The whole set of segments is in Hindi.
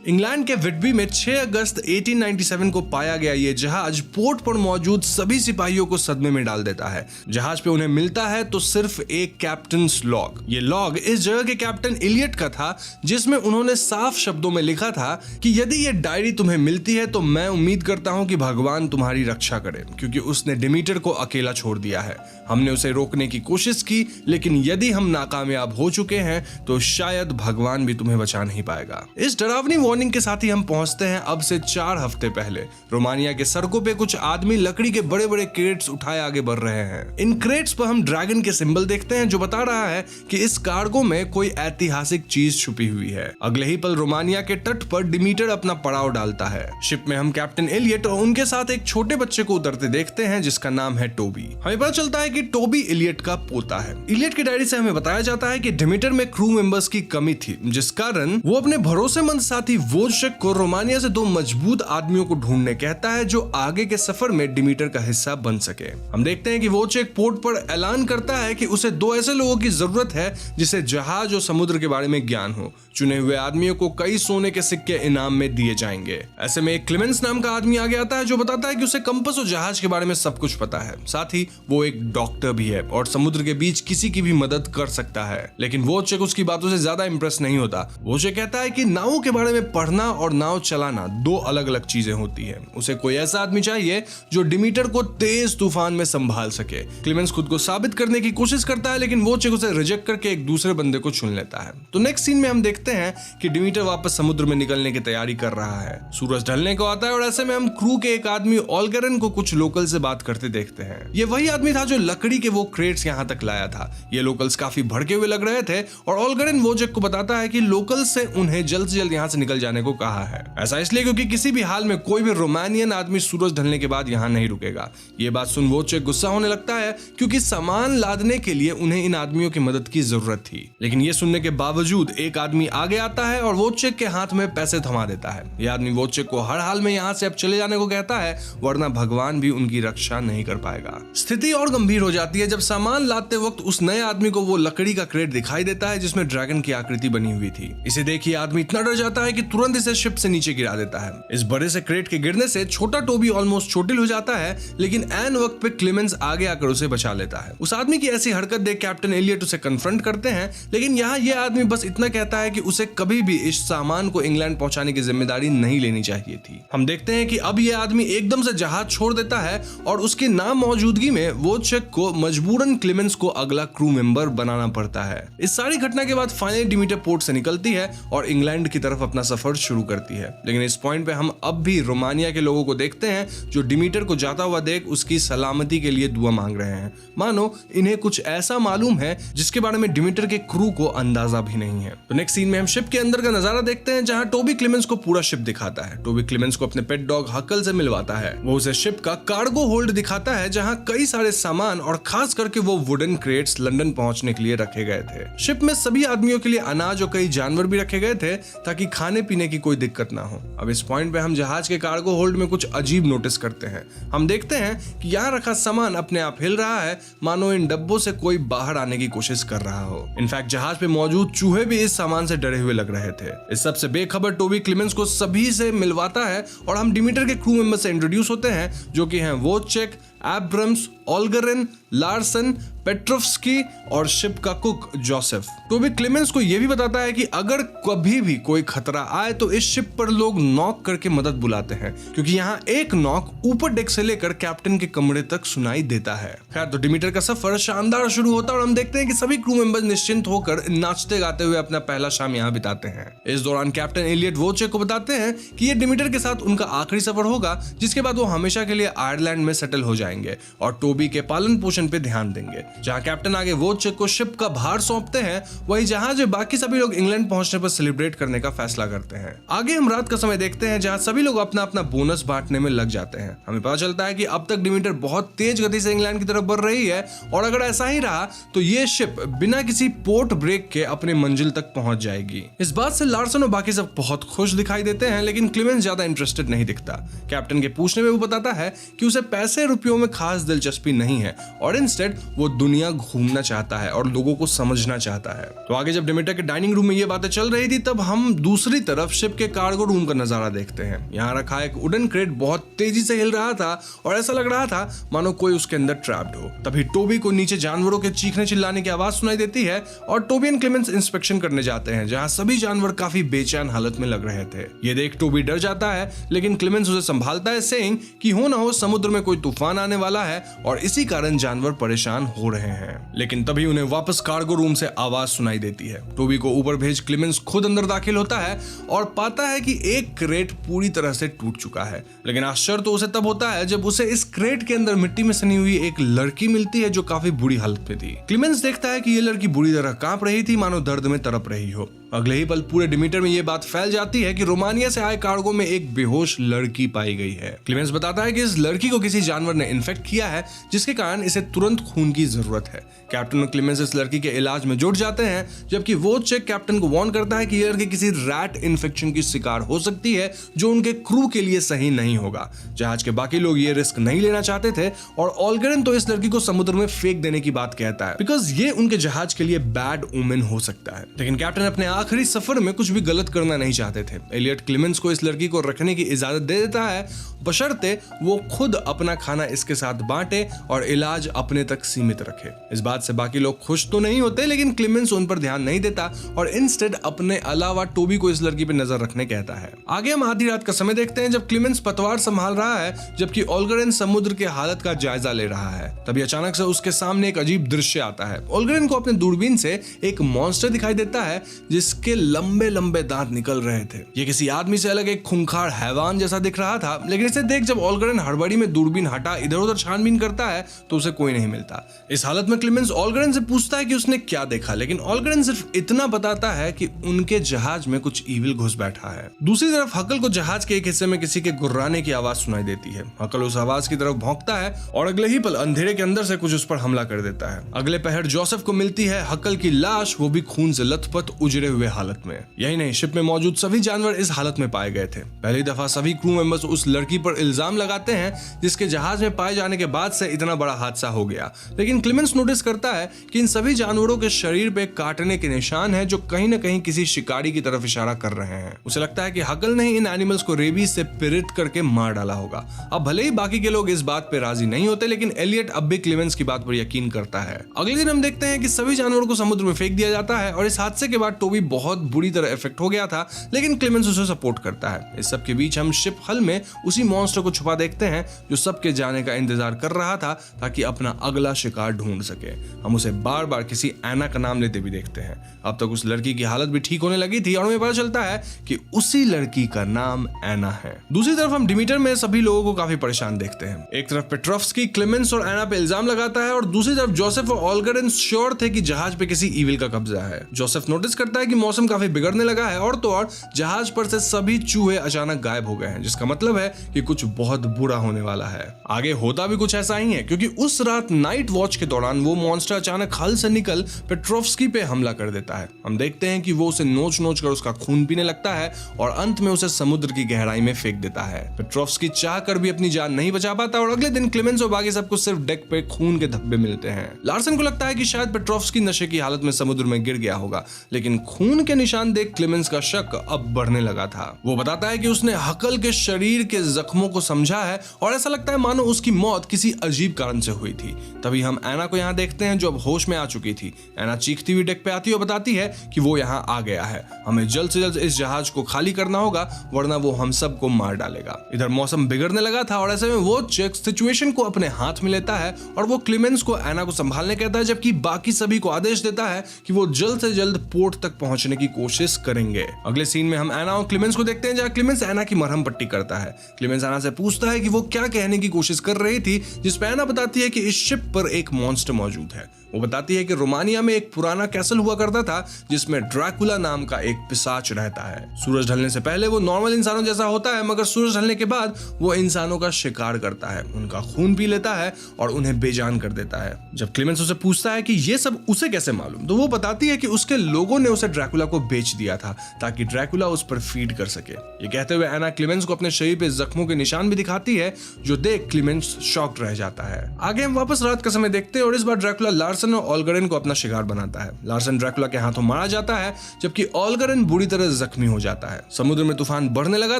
इंग्लैंड के विटबी में 6 अगस्त 1897 को पाया गया ये जहाज पोर्ट पर मौजूद सभी सिपाहियों को सदमे में डाल देता है। जहाज पे उन्हें मिलता है तो सिर्फ एक कैप्टन्स लॉग। ये लॉग इस जगह के कैप्टन इलियट का था, जिसमें उन्होंने साफ शब्दों में लिखा था कि यदि ये डायरी तुम्हें मिलती है तो मैं उम्मीद करता हूं कि भगवान तुम्हारी रक्षा करे, क्योंकि उसने डिमीटर को अकेला छोड़ दिया है। हमने उसे रोकने की कोशिश की, लेकिन यदि हम नाकामयाब हो चुके हैं तो शायद भगवान भी तुम्हें बचा नहीं पाएगा। इस डरावनी वार्निंग के साथ ही हम पहुंचते हैं अब से 4 हफ्ते पहले। रोमानिया के सड़कों पे कुछ आदमी लकड़ी के बड़े बड़े क्रेट्स उठाए आगे बढ़ रहे हैं। इन क्रेट्स पर हम ड्रैगन के सिंबल देखते हैं, जो बता रहा है कि इस कार्गो में कोई ऐतिहासिक चीज छुपी हुई है। अगले ही पल रोमानिया के तट पर डिमीटर अपना पड़ाव डालता है। शिप में हम कैप्टन एलियट और उनके साथ एक छोटे बच्चे को उतरते देखते हैं, जिसका नाम है टोबी। हमें पता चलता है कि टोबी इलियट का पोता है। इलियट की डायरी से हमें बताया जाता है कि डिमीटर में क्रू मेंबर्स की कमी थी, जिस कारण वो अपने भरोसेमंद साथी वोजचेक को रोमानिया से 2 मजबूत आदमियों को ढूंढने कहता है, जो आगे के सफर में डिमीटर का हिस्सा बन सके। हम देखते हैं कि वोजचेक पोर्ट पर ऐलान करता है कि उसे 2 ऐसे लोगों की जरूरत है जिसे जहाज और समुद्र के बारे में ज्ञान हो। चुने हुए आदमियों को कई सोने के सिक्के इनाम में दिए जाएंगे। ऐसे में एक क्लेमेंस नाम का आदमी आगे आता है, जो बताता है कि उसे कंपास और जहाज के बारे में सब कुछ पता है। साथ ही वो एक डॉक्टर भी है और समुद्र के बीच किसी की भी मदद कर सकता है। लेकिन वोजचेक उसकी बातों से ज्यादा इंप्रेस नहीं होता। वोजचेक कहता है कि नावों के बारे में पढ़ना और नाव चलाना 2 अलग अलग चीजें होती है। उसे कोई ऐसा आदमी चाहिए जो डिमीटर को तेज तूफान में संभाल सके। क्लेमेंस खुद को साबित करने की कोशिश करता है, लेकिन वोजचेक उसे रिजेक्ट करके एक दूसरे बंदे को चुन लेता है। तो नेक्स्ट सीन में हम देखते हैं कि डिमीटर वापस समुद्र में निकलने की तैयारी कर रहा है। सूरज ढलने को आता है और ऐसे में हम क्रू के एक आदमी ओल्गरेन को कुछ लोकल से बात करते देखते हैं। ये वही आदमी था जो लकड़ी के वो क्रेट्स यहाँ तक लाया था। ये लोकल्स काफी भड़के हुए लग रहे थे और ओल्गरेन वोजचेक को बताता है कि लोकल्स से उन्हें जल्द से जल्द यहाँ से निकल जाने को कहा है। ऐसा इसलिए क्योंकि किसी भी हाल में कोई भी रोमानियन आदमी सूरज ढलने के बाद यहाँ नहीं रुकेगा। ये बात सुन वोजचेक गुस्सा होने लगता है, क्योंकि सामान लादने के लिए उन्हें इन आदमियों की मदद की जरूरत थी। लेकिन ये सुनने के बावजूद एक आदमी आगे आता है और वोजचेक के हाथ में पैसे थमा देता है। यह आदमी वोजचेक को हर हाल में यहाँ से अब चले जाने को कहता है, वरना भगवान भी उनकी रक्षा नहीं कर पाएगा। स्थिति और गंभीर हो जाती है जब सामान लाते वक्त उस नए आदमी को वो लकड़ी का क्रेट दिखाई देता है, जिसमें ड्रैगन की आकृति बनी हुई थी। इसे देखिए आदमी इतना डर जाता है कि तुरंत इसे शिप से नीचे गिरा देता है। इस बड़े से क्रेट के गिरने से छोटा टोबी ऑलमोस्ट चोटिल हो जाता है, लेकिन एन वक्त पे क्लेमेंस आगे आकर उसे बचा लेता है। उस आदमी की ऐसी हरकत देख कैप्टन एलियट उसे कन्फ्रंट करते हैं, लेकिन यहाँ ये आदमी बस इतना कहता है कि उसे कभी भी इस सामान को इंग्लैंड पहुंचाने की जिम्मेदारी नहीं लेनी चाहिए थी। हम देखते हैं कि अब ये आदमी एकदम से जहाज छोड़ देता है और उसकी नामौजूदगी में वोजचेक को मजबूरन क्लेमेंस को अगला क्रू मेंबर बनाना पड़ता है। इस सारी घटना के बाद फाइनली डिमीटर पोर्ट से निकलती है और इंग्लैंड की तरफ अपना सफर शुरू करती है। लेकिन इस पॉइंट पे हम अब भी रोमानिया के लोगों को देखते हैं, जो डिमीटर को जाता हुआ देख उसकी सलामती के लिए दुआ मांग रहे हैं। मानो इन्हें कुछ ऐसा मालूम है जिसके बारे में डिमीटर के क्रू को अंदाजा भी नहीं है। तो नेक्स्ट सीन में हम शिप के अंदर का नजारा देखते हैं, जहां टोबी क्लेमेंस को पूरा शिप दिखाता है। टोबी क्लेमेंस को अपने पेट डॉग हकल से मिलवाता है। वो उसे शिप का कार्गो होल्ड दिखाता है, जहां कई सारे सामान और खास करके वो वुडन क्रेट्स लंदन पहुंचने के लिए रखे गए थे। शिप में सभी आदमियों के लिए अनाज और कई जानवर भी रखे गए थे, ताकि खाने पीने की कोई दिक्कत ना हो। अब इस पॉइंट पे हम जहाज के कार्गो होल्ड में कुछ अजीब नोटिस करते हैं। हम देखते हैं कि यहाँ रखा सामान अपने आप हिल रहा है, मानो इन डब्बों से कोई बाहर आने की कोशिश कर रहा हो। इनफैक्ट जहाज पे मौजूद चूहे भी इस सामान से डरे हुए लग रहे थे। इस सब से बेखबर टोबी क्लेमेंस को सभी से मिलवाता है और हम डिमीटर के क्रू मेंबर से इंट्रोड्यूस होते हैं, जो कि हैं वोजचेक, एब्रम्स, ओल्गरेन, लार्सन, पेट्रोव्स्की और शिप का कुक जोसेफ। टोबी क्लेमेंस को यह भी बताता है कि अगर कभी भी कोई खतरा आए तो इस शिप पर लोग नॉक करके मदद बुलाते हैं, क्योंकि यहाँ एक नॉक ऊपर डेक से लेकर कैप्टन के कमरे तक सुनाई देता है। खैर, तो डिमीटर का सफर शानदार शुरू होता है और हम देखते हैं कि सभी क्रू मेंबर्स निश्चिंत होकर नाचते गाते हुए अपना पहला शाम यहाँ बिताते हैं। इस दौरान कैप्टन एलियट वोजचेक को बताते हैं कि ये डिमीटर के साथ उनका आखिरी सफर होगा, जिसके बाद वो हमेशा के लिए आयरलैंड में सेटल हो जाएंगे और टोबी के पालन पोषण पे ध्यान देंगे। जहां कैप्टन आगे वोजचेक को शिप का भार सौंपते हैं, वही जहाज में बाकी सभी लोग इंग्लैंड पहुंचने पर सेलिब्रेट करने का फैसला करते हैं। आगे हम रात का समय देखते हैं, जहां सभी लोग अपना अपना बोनस बांटने में लग जाते हैं। हमें पता चलता है कि अब तक डिमीटर बहुत तेज गति से इंग्लैंड की तरफ बढ़ रही है और अगर ऐसा ही रहा तो ये शिप बिना किसी पोर्ट ब्रेक के अपने मंजिल तक पहुंच जाएगी। इस बात से लार्सन और बाकी सब बहुत खुश दिखाई देते हैं, लेकिन क्लेमेंस ज्यादा इंटरेस्टेड नहीं दिखता। कैप्टन के पूछने में वो बताता है कि उसे पैसे रुपयों चीजों में खास दिलचस्पी नहीं है और इंस्टेड वो दुनिया घूमना चाहता है और लोगों को समझना चाहता है। तो आगे जब डिमेटर के डाइनिंग रूम में ये बातें चल रही थी तब हम दूसरी तरफ शिप के कार्गो रूम का नजारा देखते हैं। यहाँ रखा एक वुडन क्रेट बहुत तेजी से हिल रहा था और ऐसा लग रहा था मानो कोई उसके अंदर ट्रैप्ड हो। तभी टोबी को नीचे जानवरों के चीखने चिल्लाने की आवाज सुनाई देती है और टोबी एंड क्लेमेंस इंस्पेक्शन करने जाते हैं, जहां सभी जानवर काफी बेचैन हालत में लग रहे थे। ये देख टोबी डर जाता है, लेकिन क्लेमेंस उसे संभालता है, सेइंग कि हो ना हो समुद्र में कोई तूफान आने वाला है और इसी कारण जानवर परेशान हो रहे हैं। लेकिन तभी उन्हें वापस कार्गो रूम से आवाज सुनाई देती है। टोबी को ऊपर भेज क्लेमेंस खुद अंदर दाखिल होता है और पाता है कि एक क्रेट पूरी तरह से टूट चुका है। लेकिन आश्चर्य तो उसे तब होता है जब उसे इस क्रेट के अंदर मिट्टी में सनी हुई एक लड़की मिलती है जो काफी बुरी हालत में थी। क्लेमेंस देखता है कि ये लड़की बुरी तरह कांप रही थी, मानो दर्द में तड़प रही हो। अगले ही पल पूरे डिमीटर में ये बात फैल जाती है कि रोमानिया से आए कार्गो में एक बेहोश लड़की पाई गई है। क्लेमेंस बताता है कि इस लड़की को किसी जानवर ने इन्फेक्ट किया है, जिसके कारण इसे तुरंत खून की जरूरत है। कैप्टन और क्लेमेंस इस लड़की के इलाज में जुट जाते हैं, जबकि वो चेक कैप्टन को वार्न करता है कि ये लड़की किसी रैट इन्फेक्शन की शिकार हो सकती है जो उनके क्रू के लिए सही नहीं होगा। जहाज के बाकी लोग ये रिस्क नहीं लेना चाहते थे और ऑलगरेन तो इस लड़की को समुद्र में फेंक देने की बात कहता है, बिकॉज ये उनके जहाज के लिए बैड ओमेन हो सकता है। लेकिन कैप्टन अपने आखिरी सफर में कुछ भी गलत करना नहीं चाहते थे। एलियट क्लेमेंस को इस लड़की को रखने की इजाजत दे देता है, बशर्ते वो खुद अपना खाना इसके साथ बांटे और इलाज अपने तक सीमित रखे। इस बात से बाकी लोग खुश तो नहीं होते, लेकिन क्लेमेंस उन पर ध्यान नहीं देता और इंस्टेड अपने अलावा टोबी को इस लड़की पर नजर रखने कहता है। आगे हम आधी रात का समय देखते हैं जब क्लेमेंस पतवार संभाल रहा है, जबकि ऑलगरेन समुद्र के हालत का जायजा ले रहा है। तभी अचानक से उसके सामने एक अजीब दृश्य आता है। ऑलगरेन को अपने दूरबीन से एक मॉन्स्टर दिखाई देता है जिसके लंबे लंबे दांत निकल रहे थे। ये किसी आदमी से अलग एक खूंखार हैवान जैसा दिख रहा था, लेकिन इसे देख जब ऑलगरेन हड़बड़ी में दूरबीन हटा इधर उधर छानबीन करता है तो उसे कोई नहीं मिलता। इस हालत में क्लेमेंस ऑलगरेन से पूछता है कि उसने क्या देखा, लेकिन ऑलगरेन सिर्फ इतना बताता है कि उनके जहाज में कुछ ईविल घुस बैठा है। दूसरी तरफ हकल को जहाज के एक हिस्से में किसी के गुर्राने की आवाज सुनाई देती है। हकल उस आवाज की तरफ भौंकता है और अगले ही पल अंधेरे के अंदर से कुछ उस पर हमला कर देता है। अगले पहर जोसेफ को मिलती है हकल की लाश, वो भी खून से लथपथ उजड़े हुए हालत में। यही नहीं, शिप में मौजूद सभी जानवर इस हालत में पाए गए थे। पहली दफा सभी क्रू मेंबर्स उस लड़की पर इल्जाम लगाते हैं जिसके जहाज में पाए जाने के बाद से इतना बड़ा हादसा हो गया। लेकिन क्लेमेंस नोटिस करता है कि इन सभी जानवरों के शरीर पे काटने के निशान है जो कहीं न कहीं किसी शिकारी की तरफ इशारा कर रहे हैं। उसे लगता है कि हकल ने इन एनिमल्स को रेबीज से पीड़ित करके मार डाला होगा। अब भले ही बाकी के लोग इस बात पे राजी नहीं होते, लेकिन एलियट अब भी क्लेमेंस की बात पर यकीन करता है। अगले दिन हम देखते हैं कि सभी जानवरों को समुद्र में फेंक दिया जाता है और इस हादसे के बाद टोबी बहुत बुरी तरह इफेक्ट हो गया था, लेकिन क्लेमेंस उसे सपोर्ट करता है। इस सब के बीच हम शिप हल में उसी मॉन्स्टर को छुपा देखते हैं जो सबके जाने का इंतजार कर रहा था ताकि अपना अगला शिकार ढूंढ सके। हम उसे बार बार किसी एना का नाम लेते भी देखते हैं। अब तक उस लड़की की हालत भी ठीक होने लगी थी और हमें पता चलता है कि उसी लड़की का नाम एना है। दूसरी तरफ हम डिमीटर में सभी लोगों को काफी परेशान देखते हैं। एक तरफ पेट्रोव्स्की क्लेमेंस और एना पे इल्जाम लगाता है और दूसरी तरफ जोसेफ और ऑलगरेन श्योर थे कि जहाज पे किसी ईविल का कब्जा है। जोसेफ नोटिस करता है कि मौसम काफी बिगड़ने लगा है और तो और जहाज पर से सभी चूहे अचानक गायब हो गए हैं, जिसका मतलब है कि कुछ बहुत बुरा होने वाला है। आगे होता भी कुछ ऐसा ही है, क्योंकि उस रात नाइट वॉच के दौरान वो मॉन्स्टर अचानक हल से निकल पेट्रोव्स्की पे हमला कर देता है। हम देखते हैं कि वो उसे नोच नोच कर उसका खून पीने लगता है और अंत में उसे समुद्र की गहराई में फेंक देता है। पेट्रोव्स्की चाह कर भी अपनी जान नहीं बचा पाता और अगले दिन क्लेमेंस और बाकी सबको सिर्फ डेक पे खून के धब्बे मिलते हैं। लार्सन को लगता है कि शायद पेट्रोव्स्की नशे की हालत में समुद्र में गिर गया होगा, लेकिन खून के निशान देख क्लेमेंस का शक अब बढ़ने लगा था। वो बताता है कि उसने हकल के शरीर के जख्मों को समझा है और ऐसा लगता है मानो उसकी मौत किसी अजीब कारण से हुई थी। तभी हम एना को यहाँ देखते हैं जो अब होश में आ चुकी थी। एना चीखती हुई डेक पे आती है और बताती है कि वो यहाँ आ गया है, हमें जल्द से जल्द इस जहाज को खाली करना होगा वरना वो हम सबको मार डालेगा। इधर मौसम बिगड़ने लगा था और ऐसे में वो चेक सिचुएशन को अपने हाथ में लेता है और वो क्लेमेंस को एना को संभालने कहता है, जबकि बाकी सभी को आदेश देता है कि वो जल्द से जल्द पोर्ट तक पहुंचने की कोशिश करेंगे। अगले सीन में हम एना और क्लेमेंस को देखते हैं जहाँ क्लेमेंस एना की मरहम पट्टी करता है। क्लेमेंस एना से पूछता है कि वो क्या कहने की कोशिश कर रही थी, जिस पर एना बताती है कि इस शिप पर एक मॉन्स्टर मौजूद है। वो बताती है कि रोमानिया में एक पुराना कैसल हुआ करता था जिसमें ड्रैकुला नाम का एक पिशाच रहता है। सूरज ढलने से पहले वो नॉर्मल इंसानों जैसा होता है, मगर सूरज ढलने के बाद वो इंसानों का शिकार करता है, उनका खून पी लेता है और उन्हें बेजान कर देता है। जब क्लेमेंस उसे पूछता है कि ये सब उसे कैसे मालूम, तो वो बताती है कि उसके लोगों ने उसे ड्रैकुला को बेच दिया था ताकि ड्रैकुला उस पर फीड कर सके। ये कहते हुए एना क्लेमेंस को अपने शरीर पे जख्मों के निशान भी दिखाती है, जो देख क्लेमेंस शॉक्ड रह जाता है। आगे हम वापस रात का समय देखते हैं और इस बार ड्रैकुला लार्सन और ऑलगरेन को अपना शिकार बनाता है। लार्सन ड्रैकुला के हाथों मारा जाता है जबकि ऑलगरेन बुरी तरह जख्मी हो जाता है। समुद्र में तूफान बढ़ने लगा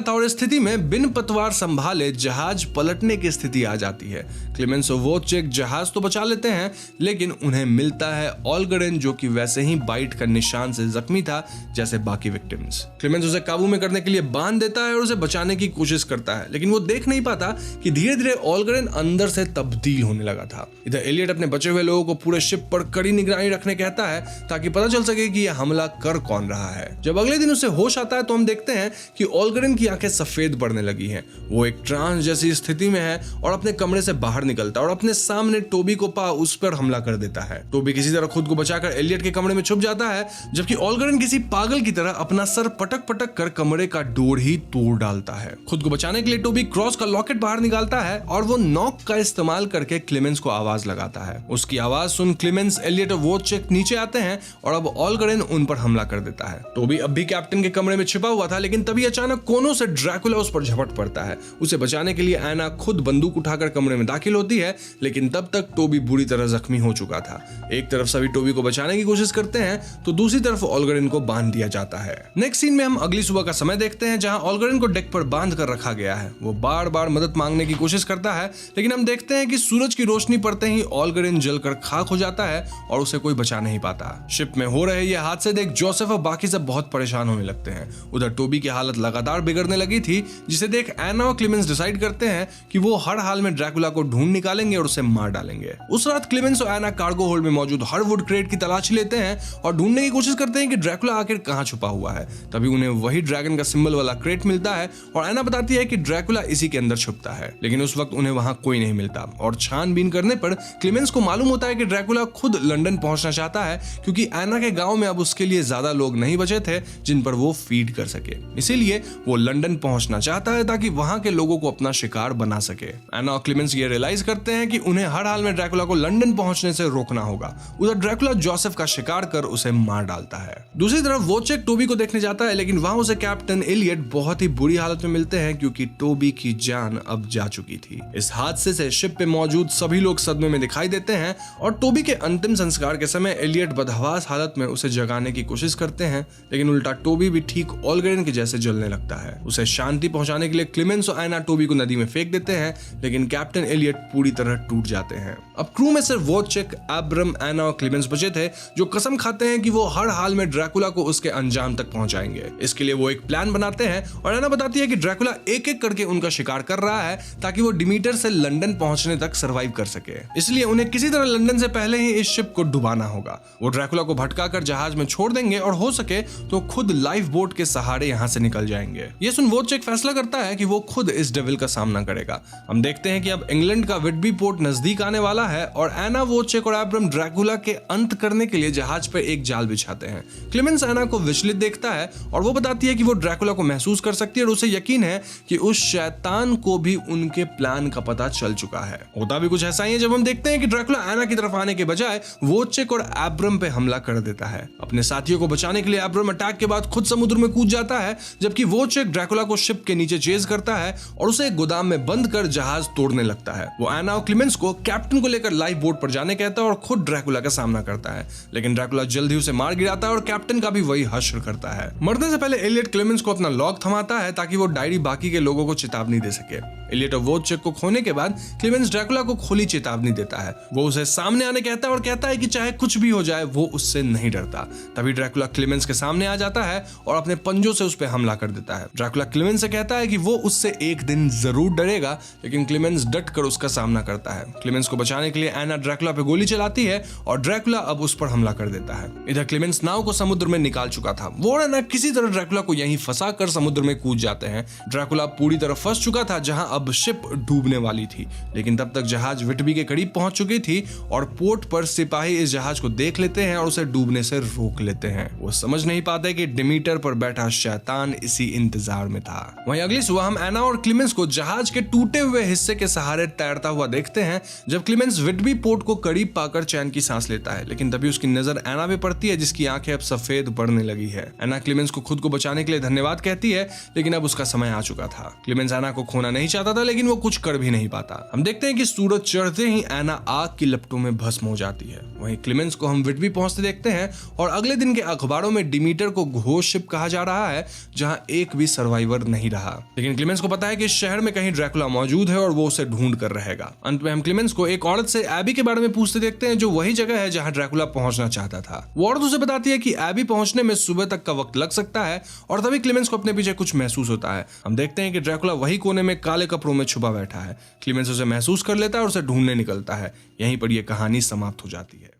था और इस स्थिति में बिन पतवार संभाले जहाज पलटने की स्थिति आ जाती है। क्लेमेंस और वोचेक जहाज तो बचा लेते हैं, लेकिन उन्हें मिलता है ऑलगरेन, जो कि वैसे ही बाइट का निशान से जख्मी था जैसे बाकी विक्टिम्स। क्लेमेंस उसे काबू में करने के लिए बांध देता है और उसे बचाने की कोशिश करता है, लेकिन वो देख नहीं पाता कि धीरे धीरे ऑलगरेन अंदर से तब्दील होने लगा था। इधर एलियट अपने बचे हुए लोगों को पूरे शिप पर कड़ी निगरानी रखने कहता है ताकि पता चल सके कि यह हमला कर कौन रहा है। जब अगले दिन उसे होश आता है तो हम देखते हैं कि ऑलगरेन की आंखें सफेद पड़ने लगी हैं। वो एक ट्रांस जैसी स्थिति में है और अपने कमरे से बाहर निकलता है और अपने सामने टोबी को पा उस पर हमला कर देता है। टोबी किसी तरह खुद को बचाकर एलियट के कमरे में छुप जाता है, जबकि ऑलगरेन किसी पागल की तरह अपना सर पटक पटक कर कमरे का डोर ही तोड़ डालता है। खुद को बचाने के लिए टोबी क्रॉस का लॉकेट बाहर निकालता है और वो नॉक का इस्तेमाल करके क्लेमेंस को आवाज लगाता है। उसकी आवाज सुन क्लेमेंस, एलियट और वोचेक नीचे आते हैं और अब ऑलगरेन उन पर हमला कर देता है। टोबी अब भी कैप्टन के कमरे में छिपा हुआ था, लेकिन तभी अचानक कोनों से ड्रैकुला उस पर झपट पड़ता है। उसे बचाने के लिए एना खुद बंदूक उठाकर कमरे में दाखिल होती है, लेकिन तब तक टोबी बुरी तरह जख्मी हो चुका था। एक तरफ सभी टोबी को बचाने की कोशिश करते हैं तो दूसरी तरफ ऑलगरेन को बांध दिया जाता है। नेक्स्ट सीन में हम अगली सुबह का समय देखते हैं जहां ऑलगरेन को डेक पर बांध कर रखा गया है। वो बार बार मदद मांगने की कोशिश करता है, लेकिन हम देखते हैं कि सूरज की रोशनी पड़ते ही ऑलगरेन जलकर खाक हो जाता है और उसे कोई बचा नहीं पाता। शिप में हो रहे ये हादसे देख जोसेफ और बाकी सब बहुत परेशान होने लगते हैं। उधर टोबी की हालत लगातार बिगड़ने लगी थी, जिसे देख एना और क्लेमेंस डिसाइड करते हैं कि वो हर हाल में ड्रैकुला को ढूंढ निकालेंगे और उसे मार डालेंगे। उस रात क्लेमेंस और एना कार्गो होल्ड में मौजूद हर वुड क्रेट की तलाशी लेते हैं और ढूंढने की कोशिश करते हैं कि ड्रैकुला आखिर कहां छुपा हुआ है। तभी उन्हें वही ड्रैगन का सिंबल वाला क्रेट मिलता है और एना बताती है कि ड्रैकुला इसी के अंदर छुपता है, लेकिन उस वक्त उन्हें वहां कोई नहीं मिलता और छानबीन करने पर क्लेमेंस को मालूम होता है कि ड्रैकुला खुद लंदन पहुंचना चाहता है, क्योंकि एना के गांव में अब उसके लिए ज्यादा लोग नहीं बचे थे जिन पर वो फीड कर सके। इसीलिए वो लंदन पहुंचना चाहता है ताकि वहां के लोगों को अपना शिकार बना सके। एना और क्लेमेंस ये रियलाइज करते हैं कि उन्हें हर हाल में ड्रैकुला को लंदन पहुंचने से रोकना होगा। उधर ड्रैकुला जोसेफ का शिकार कर उसे मार डालता है। दूसरी तरफ वोचेक टोबी को देखने जाता है, लेकिन वहां उसे कैप्टन एलियट बहुत ही बुरी हालत में मिलते हैं क्योंकि टोबी की जान अब जा चुकी थी। इस हादसे से शिप पे मौजूद सभी लोग सदमे में दिखाई देते हैं और टोबी के अंतिम संस्कार के समय एलियट बदहवास हालत में उसे जगाने की कोशिश करते हैं, लेकिन उल्टा टोबी भी ठीक ऑलगरेन के जैसे जलने लगता है। उसे शांति पहुंचाने के लिए क्लेमेंस और एना टोबी को नदी में फेंक देते हैं, लेकिन कैप्टन एलियट पूरी तरह टूट जाते हैं। अब क्रू में सिर्फ वोचेक, एब्रम, एना और क्लेमेंस बचे थे जो कसम खाते हैं कि वो हर हाल में ड्रैकुला को उसके अंजाम तक पहुंचाएंगे। इसके लिए वो एक प्लान बनाते हैं और एना बताती है कि ड्रैकुला एक एक करके उनका शिकार कर रहा है ताकि वो डिमीटर से लंदन पहुंचने तक सरवाइव कर सके। इसलिए उन्हें किसी तरह लंदन से पहले ही इस शिप को डुबाना होगा। वो ड्रैकुला को भटकाकर जहाज में छोड़ देंगे और हो सके तो खुद लाइफ बोट के सहारे यहाँ से निकल जाएंगे। ये सुन वोचेक फैसला करता है कि वो खुद इस डेविल का सामना करेगा। हम देखते हैं कि अब इंग्लैंड का विटबी पोर्ट नजदीक आने वाला है और एना, वोचेक और एब्रम ड्रैकुला के अंत करने के लिए जहाज पर एक जाल बिछाते हैं। क्लेमेंस एना को विचलित देखता है और वो बताती है कि वो ड्रैकुला को महसूस कर सकती है और उसे यकीन है कि उस शैतान को भी उनके प्लान का पता चल चुका है। होता भी कुछ ऐसा ही है जब हम देखते हैं कि ड्रैकुला एना की तरफ आने के बजाय वोचेक और एब्रम पे हमला कर देता है। अपने साथियों को बचाने के लिए एब्रम अटैक के बाद खुद समुद्र में कूद जाता है, जबकि वोचेक ड्रैकुला को शिप के नीचे चेज करता है और उसे एक गोदाम में बंद कर जहाज तोड़ने लगता है। वो एना और क्लेमेंस को कैप्टन को लेकर लाइफ बोट पर जाने कहता है और खुद ड्रैकुला का सामना करता है, लेकिन ड्रैकुला जल्द ही उसे मार गिराता है और कैप्टन का भी वही हश्र करता है। मरने से पहले एलियट क्लेमेंस को अपना लॉक थमाता है ताकि वो डायरी बाकी के लोगों को चेतावनी दे सके। एलियट और वोचेक को खोने के बाद क्लेमेंस ड्रैकुला को खुली चेतावनी देता है। वो उसे सामने आने कहता है और कहता है कि चाहे कुछ भी हो जाए वो उससे नहीं डरता। तभी ड्रैकुला क्लेमेंस के सामने आ जाता है और अपने पंजों से उस पर हमला कर देता है। ड्रैकुला क्लेमेंस से कहता है कि वो उससे एक दिन जरूर डरेगा, लेकिन क्लेमेंस डट कर उसका सामना करता है। क्लेमेंस को बचाने के लिए एना ड्रैकुला पे गोली चलाती है और ड्रैकुला अब उस पर हमला कर देता है। इधर क्लेमेंस नाव को समुद्र में निकाल चुका था। वो और एना किसी तरह ड्रैकुला को यहीं फंसा कर समुद्र में कूद जाते हैं। ड्रैकुला पूरी तरह फंस चुका था जहां अब शिप डूबने वाली थी, लेकिन तब तक जहाज विटबी के करीब पहुंच चुकी थी और पोर्ट पोर्ट पर सिपाही इस जहाज को देख लेते हैं और उसे डूबने से रोक लेते हैं। वो समझ नहीं पाते कि डिमीटर पर बैठा शैतान इसी इंतजार में था। वहीं अगली सुबह हम एना और क्लीमेंस को जहाज के टूटे हुए हिस्से के सहारे तैरता हुआ देखते हैं। जब क्लीमेंस व्हिटबी पोर्ट को करीब पाकर चैन की सांस लेता है, लेकिन तभी उसकी नजर एना पे पड़ती है जिसकी आंखें अब सफेद पड़ने लगी है। एना क्लीमेंस को खुद को बचाने के लिए धन्यवाद कहती है, लेकिन अब उसका समय आ चुका था। क्लीमेंस एना को खोना नहीं चाहता था, लेकिन वो कुछ कर भी नहीं पाता। हम देखते हैं कि सूरज चढ़ते ही एना आग की लपटों में भस्म हो जाती है। वहीं क्लीमेंस को हम व्हिटबी पहुंचते देखते हैं और अगले दिन के अखबारों में डिमीटर को घोस्ट शिप कहा जा रहा है, जहां एक भी सर्वाइवर नहीं रहा। लेकिन क्लीमेंस को पता है कि शहर में कहीं ड्रैकुला मौजूद है और वो उसे ढूंढ कर रहेगा। अंत में हम क्लीमेंस को एक औरत से एबी के बारे में पूछते देखते हैं, जो वही जगह है जहां ड्रैकुला पहुंचना चाहता था। वो औरत उसे बताती है कि एबी पहुंचने में सुबह तक का वक्त लग सकता है और तभी क्लीमेंस को अपने पीछे कुछ महसूस होता है। हम देखते हैं कि ड्रैकुला वही कोने में काले कपड़ों में छुपा बैठा है। क्लीमेंस उसे महसूस कर लेता है और उसे ढूंढने निकलता है। यहीं पर यह कहानी समाप्त हो जाती है।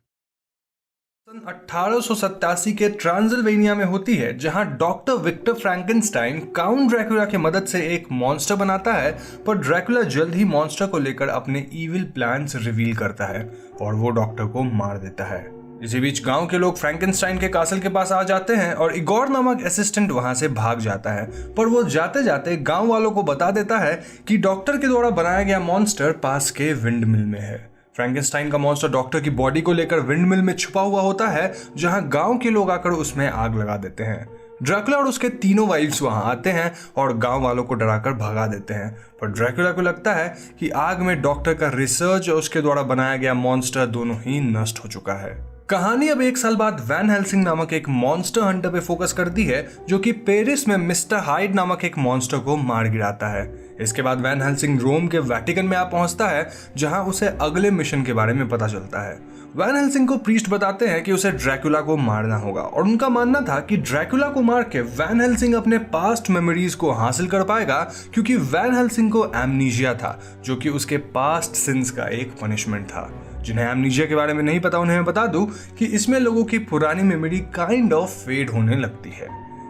सन 1887 के ट्रांसिल्वेनिया में होती है, जहां doctor Victor Frankenstein Count Dracula की मदद से एक मॉन्स्टर बनाता है, पर ड्रैकुला जल्द ही मॉन्स्टर को लेकर अपने इविल प्लान्स रिवील करता है और वो डॉक्टर को मार देता है। इसी बीच गांव के लोग फ्रैंकेनस्टाइन के कासल के पास आ जाते हैं और इगोर नामक असिस्टेंट वहां से भाग जाता है, पर वो जाते जाते गांव वालों को बता देता है कि डॉक्टर के द्वारा बनाया गया मॉन्स्टर पास के विंड मिल में है। फ्रैंकेनस्टाइन का मॉन्स्टर डॉक्टर की बॉडी को लेकर विंड मिल में छुपा हुआ होता है, जहां गांव के लोग आकर उसमें आग लगा देते हैं। ड्रैकुला और उसके तीनों वाइफ्स वहां आते हैं और गांव वालों को डराकर भगा देते हैं, पर ड्रैकुला को लगता है कि आग में डॉक्टर का रिसर्च और उसके द्वारा बनाया गया मॉन्स्टर दोनों ही नष्ट हो चुका है। कहानी अब 1 साल बाद वैन हेल्सिंग नामक एक मॉन्स्टर हंटर पे फोकस करती है, जो कि पेरिस में मिस्टर हाइड नामक एक मॉन्स्टर को मार गिराता है। इसके बाद वैन हेल्सिंग रोम के वेटिकन में आ पहुंचता है, जहां उसे अगले मिशन के बारे में पता चलता है। वैन हेल्सिंग को प्रीस्ट बताते हैं कि उसे ड्रैकुला को मारना होगा और उनका मानना था कि ड्रैकुला को मार के वैन हेल्सिंग अपने पास्ट मेमोरीज को हासिल कर पाएगा, क्योंकि वैन हेल्सिंग को एमनीजिया था, जो कि उसके पास्ट सिंस का एक पनिशमेंट था। जिन्हें एमनीजिया के बारे में नहीं पता उन्हें मैं बता दूं कि इसमें लोगों की पुरानी मेमोरी काइंड ऑफ फेड होने लगती है।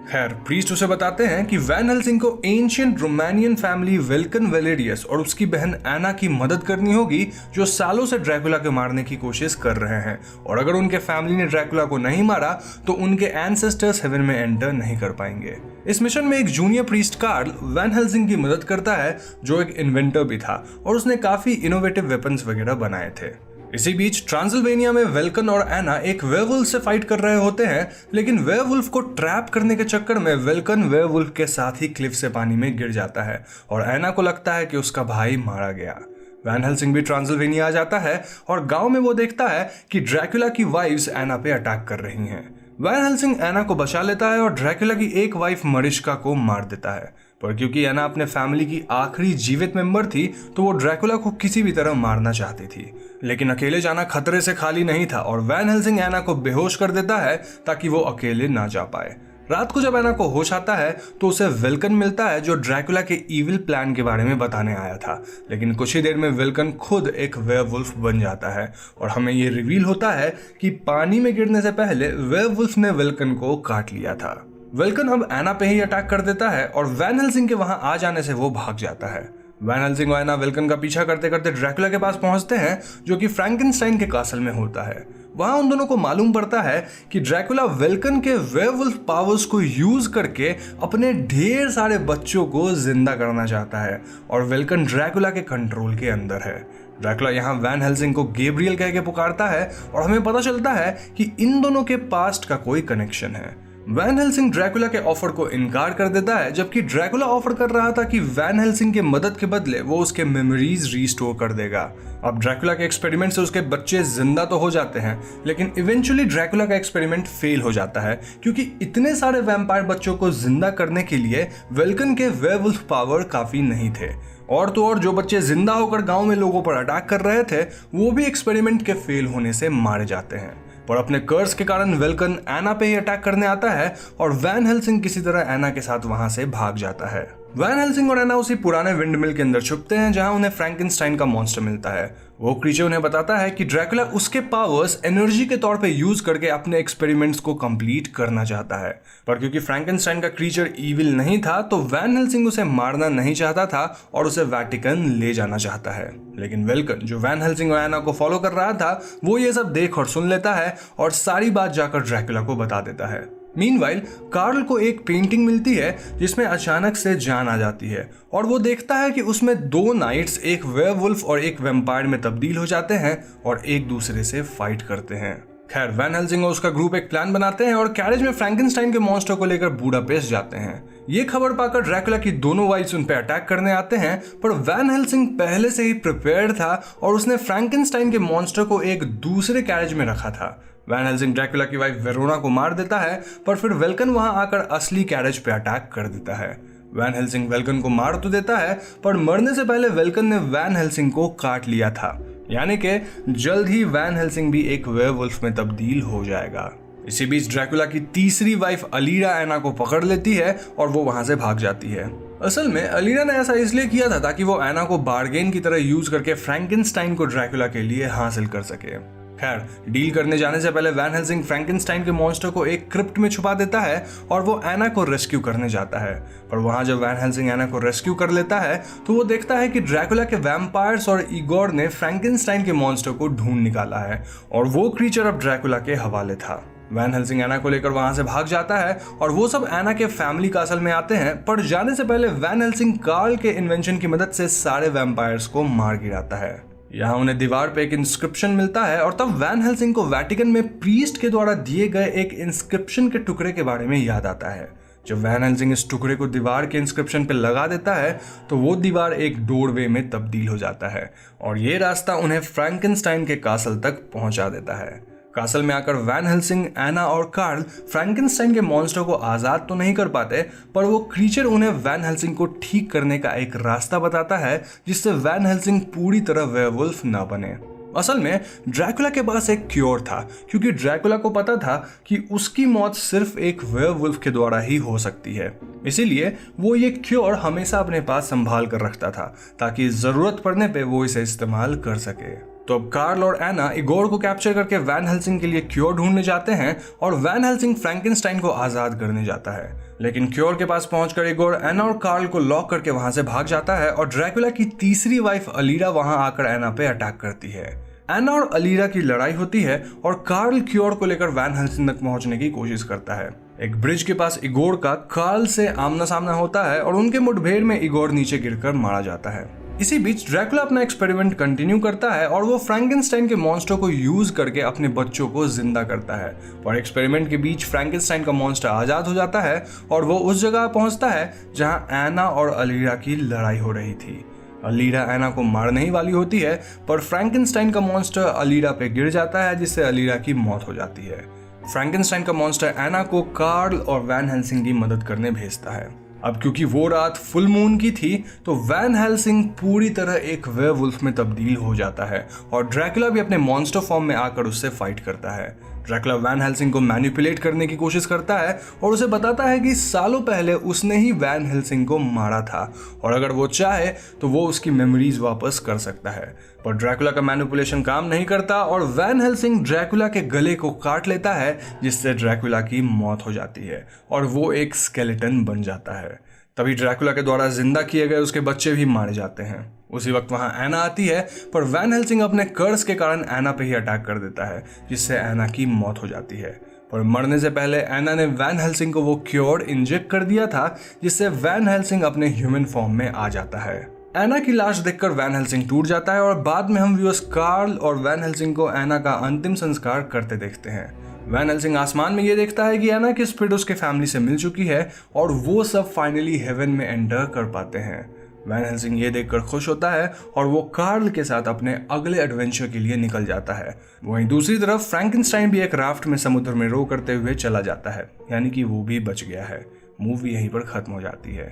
खैर, प्रीस्ट उसे बताते हैं कि वैन हेल्सिंग को एंशिएंट रोमानियन फैमिली वेल्कन वेलेरियस और उसकी बहन एना की मदद करनी होगी, जो सालों से ड्रैकुला को मारने की कोशिश कर रहे हैं, और अगर उनके फैमिली ने ड्रैकुला को नहीं मारा तो उनके एंसेस्टर्स हेवन में एंटर नहीं कर पाएंगे। इस मिशन में एक junior priest Karl Van Helsing की मदद करता है, जो एक इन्वेंटर भी था और उसने काफी इनोवेटिव वेपन्स वगैरह बनाए थे। इसी बीच ट्रांसिल्वेनिया में वेल्कन और एना एक वेयरवुल्फ से फाइट कर रहे होते हैं, लेकिन वेयरवुल्फ को ट्रैप करने के चक्कर में वेल्कन वेयरवुल्फ के साथ ही क्लिफ से पानी में गिर जाता है और एना को लगता है कि उसका भाई मारा गया। वैन हेल्सिंग भी ट्रांसिल्वेनिया आ जाता है और गांव में वो देखता है कि ड्रैकुला की वाइफ्स एना पे अटैक कर रही हैं। वैन हेल्सिंग एना को बचा लेता है और ड्रैकुला की एक वाइफ मरिश्का को मार देता है, पर क्योंकि एना अपने फैमिली की आखिरी जीवित मेंबर थी तो वो ड्रैकुला को किसी भी तरह मारना चाहती थी। लेकिन अकेले जाना खतरे से खाली नहीं था और वैन हेल्सिंग एना को बेहोश कर देता है ताकि वो अकेले ना जा पाए। रात को जब एना को होश आता है तो उसे वेल्कन मिलता है, जो ड्रैकुला के इविल प्लान के बारे में बताने आया था, लेकिन कुछ ही देर में वेल्कन खुद एक वेयरवुल्फ बन जाता है और हमें ये रिवील होता है कि पानी में गिरने से पहले वेयरवुल्फ ने वेल्कन को काट लिया था। वेल्कन अब एना पे ही अटैक कर देता है और वैन हेल्सिंग के वहां आ जाने से वो भाग जाता है। वैन हेल्सिंग और एना वेल्कन का पीछा करते करते ड्रैकुला के पास पहुंचते हैं, जो कि फ्रैंकेनस्टाइन के कासल में होता है। वहां उन दोनों को मालूम पड़ता है कि ड्रैकुला वेल्कन के वेयरवुल्फ पावर्स को यूज करके अपने ढेर सारे बच्चों को जिंदा करना चाहता है और वेल्कन ड्रैकुला के कंट्रोल के अंदर है। ड्रैकुला यहाँ वैन हेल्सिंग को गैब्रियल कह के पुकारता है और हमें पता चलता है कि इन दोनों के पास्ट का कोई कनेक्शन है। वैन हेल्सिंग ड्रैकुला के ऑफर को इनकार कर देता है, जबकि ड्रैकुला ऑफर कर रहा था कि वैन हेल्सिंग के मदद के बदले वो उसके मेमोरीज रीस्टोर कर देगा। अब ड्रैकुला के एक्सपेरिमेंट से उसके बच्चे जिंदा तो हो जाते हैं, लेकिन इवेंचुअली ड्रैकुला का एक्सपेरिमेंट फेल हो जाता है, क्योंकि इतने सारे वैम्पायर बच्चों को जिंदा करने के लिए वेल्कन के वेयरवुल्फ पावर काफी नहीं थे। और तो और जो बच्चे जिंदा होकर गांव में लोगों पर अटैक कर रहे थे वो भी एक्सपेरिमेंट के फेल होने से मारे जाते हैं। पर अपने कर्स के कारण वेल्कन एना पे ही अटैक करने आता है और वैन हेल्सिंग किसी तरह एना के साथ वहां से भाग जाता है। वैन हेल्सिंग और एना उसी पुराने विंडमिल के अंदर छुपते हैं जहां उन्हें फ्रैंकेनस्टाइन का मॉन्स्टर मिलता है। वो क्रीचर उन्हें बताता है कि ड्रैकुला उसके पावर्स एनर्जी के तौर पे यूज करके अपने एक्सपेरिमेंट्स को कंप्लीट करना चाहता है, पर क्योंकि फ्रैंकेनस्टाइन का क्रीचर ईविल नहीं था तो वैन हेल्सिंग उसे मारना नहीं चाहता था और उसे वेटिकन ले जाना चाहता है। लेकिन वेल्कन, जो वैन हेल्सिंग और एना को फॉलो कर रहा था, वो ये सब देख और सुन लेता है और सारी बात जाकर ड्रैकुला को बता देता है। मीनवाइल कार्ल को एक पेंटिंग मिलती है जिसमें अचानक से जान आ जाती है और वो देखता है कि उसमें दो नाइट्स एक वेयरवुल्फ और एक वैम्पायर में तब्दील हो जाते हैं और एक दूसरे से फाइट करते हैं। खैर, वैन हेल्सिंग और उसका ग्रुप एक प्लान बनाते हैं और कैरेज में फ्रैंकेनस्टाइन के मॉन्स्टर को लेकर बुडापेस्ट जाते हैं। ये खबर पाकर ड्रैकुला की दोनों वाइफ्स उन पर अटैक करने आते हैं, पर वैन हेल्सिंग पहले से ही प्रिपेयर्ड था और उसने फ्रैंकेनस्टाइन के मॉन्स्टर को एक दूसरे कैरेज में रखा था। वैन हेल्सिंग ड्रैकुला की वाइफ वेरोना को मार देता है, पर फिर वेल्कन वहां आकर असली कैरेज पे अटैक कर देता है। वैन हेल्सिंग वेल्कन को मार तो देता है, पर मरने से पहले वेल्कन ने वैन हेल्सिंग को काट लिया था, यानी कि जल्द ही वैन हेल्सिंग भी एक वेयरवुल्फ में तब्दील हो जाएगा। इसी बीच ड्रैकुला की तीसरी वाइफ अलीरा एना को पकड़ लेती है और वो वहां से भाग जाती है। असल में अलीरा ने ऐसा इसलिए किया था ताकि वो एना को बार्गेन की तरह यूज करके फ्रैंकेनस्टाइन को ड्रैकुला के लिए हासिल कर सके। खैर, डील करने जाने से पहले वैन हेल्सिंग फ्रैंकेनस्टाइन के मॉन्स्टर को एक क्रिप्ट में छुपा देता है और वो एना को रेस्क्यू करने जाता है। पर वहां जब वैन हेल्सिंग एना को रेस्क्यू कर लेता है तो वो देखता है कि ड्रैकुला के वैम्पायर्स और इगोर ने फ्रैंकेनस्टाइन के मॉन्स्टर को ढूंढ निकाला है और वो क्रीचर अब ड्रैकुला के हवाले था। वैन हेल्सिंग एना को लेकर वहां से भाग जाता है और वो सब एना के फैमिली कासल में आते हैं, पर जाने से पहले वैन हेल्सिंग कार्ल के इन्वेंशन की मदद से सारे वैम्पायर्स को मार गिराता है। यहाँ उन्हें दीवार पे एक इंस्क्रिप्शन मिलता है और तब वैन हेल्सिंग को वेटिकन में प्रीस्ट के द्वारा दिए गए एक इंस्क्रिप्शन के टुकड़े के बारे में याद आता है। जब वैन हेल्सिंग इस टुकड़े को दीवार के इंस्क्रिप्शन पे लगा देता है तो वो दीवार एक डोरवे में तब्दील हो जाता है और ये रास्ता उन्हें फ्रैंकेनस्टाइन के कासल तक पहुंचा देता है। कासल में आकर वैन हेल्सिंग, एना और कार्ल फ्रैंकेनस्टाइन के मॉन्स्टर को आजाद तो नहीं कर पाते, पर वो क्रीचर उन्हें वैन हेल्सिंग को ठीक करने का एक रास्ता बताता है जिससे वैन हेल्सिंग पूरी तरह वेयरवुल्फ ना बने। असल में ड्रैकुला के पास एक क्योर था, क्योंकि ड्रैकुला को पता था कि उसकी मौत सिर्फ एक वेयरवुल्फ के द्वारा ही हो सकती है। इसीलिए वो ये क्योर हमेशा अपने पास संभाल कर रखता था ताकि जरूरत पड़ने पे वो इसे इस्तेमाल कर सके। तो अब कार्ल और एना इगोर को कैप्चर करके वैन हेल्सिंग के लिए क्योर ढूंढने जाते हैं और वैन हेल्सिंग फ्रैंकेनस्टाइन को आजाद करने जाता है। लेकिन क्योर के पास पहुंचकर इगोर एना और कार्ल को लॉक करके वहां से भाग जाता है और ड्रैकुला की तीसरी वाइफ अलीरा वहां आकर एना पे अटैक करती है। एना और अलीरा की लड़ाई होती है और कार्ल क्योर को लेकर वैन हेल्सिंग तक पहुंचने की कोशिश करता है। एक ब्रिज के पास इगोर का कार्ल से आमना सामना होता है और उनके मुठभेड़ में इगोर नीचे गिरकर मारा जाता है। इसी बीच ड्रैकुला अपना एक्सपेरिमेंट कंटिन्यू करता है और वो फ्रैंकेनस्टाइन के मॉन्स्टर को यूज करके अपने बच्चों को जिंदा करता है। और एक्सपेरिमेंट के बीच फ्रैंकेनस्टाइन का मॉन्स्टर आजाद हो जाता है और वो उस जगह पहुंचता है जहां एना और अलीरा की लड़ाई हो रही थी। अलीरा एना को मारने ही वाली होती है, पर फ्रैंकेनस्टाइन का मॉन्स्टर अलीरा पे गिर जाता है जिससे अलीरा की मौत हो जाती है। फ्रैंकेनस्टाइन का मॉन्स्टर एना को कार्ल और वैन हेल्सिंग की मदद करने भेजता है। अब क्योंकि वो रात फुल मून की थी तो वैन हेल्सिंग पूरी तरह एक वेयरवुल्फ में तब्दील हो जाता है और ड्रैकुला भी अपने मॉन्स्टर फॉर्म में आकर उससे फाइट करता है। ड्रैकुला वैन हेल्सिंग को मैनिपुलेट करने की कोशिश करता है और उसे बताता है कि सालों पहले उसने ही वैन हेल्सिंग को मारा था और अगर वो चाहे तो वो उसकी मेमोरीज वापस कर सकता है। पर ड्रैकुला का मैनिपुलेशन काम नहीं करता और वैन हेल्सिंग ड्रैकुला के गले को काट लेता है जिससे ड्रैकुला की मौत हो जाती है और वो एक स्केलेटन बन जाता है। तभी ड्रैकुला के द्वारा जिंदा किए गए उसके बच्चे भी मारे जाते हैं। उसी वक्त वहां एना आती है, पर वैन हेल्सिंग अपने कर्स के कारण एना पे ही अटैक कर देता है जिससे एना की मौत हो जाती है। पर मरने से पहले एना ने वैन हेल्सिंग को वो क्योर इंजेक्ट कर दिया था जिससे वैन हेल्सिंग अपने ह्यूमन फॉर्म में आ जाता है। एना की लाश देखकर वैन हेल्सिंग टूट जाता है और बाद में हम व्यूअर्स कार्ल और वैन हेल्सिंग को एना का अंतिम संस्कार करते देखते हैं। वैन हेल्सिंग आसमान में ये देखता है कि एना की स्पिरिट उसके फैमिली से मिल चुकी है और वो सब फाइनली हेवन में एंटर कर पाते हैं। वैन हेल्सिंग ये देखकर खुश होता है और वो कार्ल के साथ अपने अगले एडवेंचर के लिए निकल जाता है। वहीं दूसरी तरफ फ्रैंकेनस्टाइन भी एक राफ्ट में समुद्र में रो करते हुए चला जाता है, यानी कि वो भी बच गया है। मूवी यहीं पर खत्म हो जाती है।